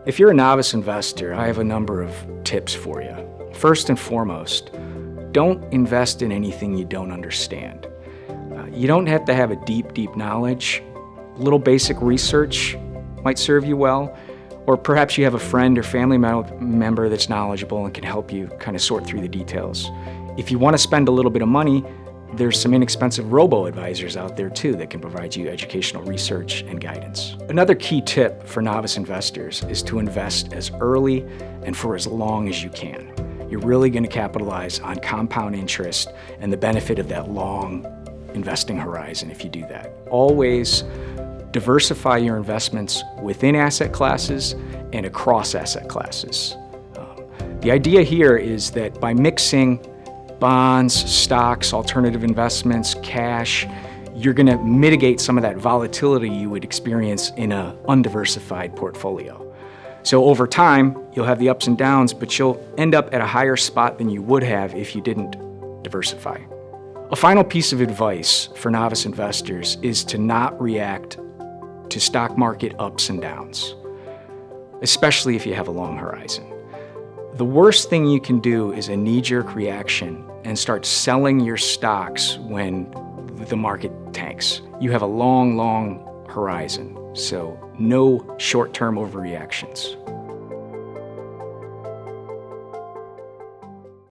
If you're a novice investor, I have a number of tips for you. First and foremost, don't invest in anything you don't understand. You don't have to have a deep knowledge. A little basic research might serve you well, or perhaps you have a friend or family member that's knowledgeable and can help you kind of sort through the details. If you want to spend a little bit of money, there's some inexpensive robo-advisors out there too that can provide you educational research and guidance. Another key tip for novice investors is to invest as early and for as long as you can. You're really going to capitalize on compound interest and the benefit of that long investing horizon if you do that. Always diversify your investments within asset classes and across asset classes. The idea here is that by mixing bonds, stocks, alternative investments, cash, you're going to mitigate some of that volatility you would experience in an undiversified portfolio. So over time, you'll have the ups and downs, but you'll end up at a higher spot than you would have if you didn't diversify. A final piece of advice for novice investors is to not react to stock market ups and downs, especially if you have a long horizon. The worst thing you can do is a knee-jerk reaction and start selling your stocks when the market tanks. You have a long horizon, so no short-term overreactions.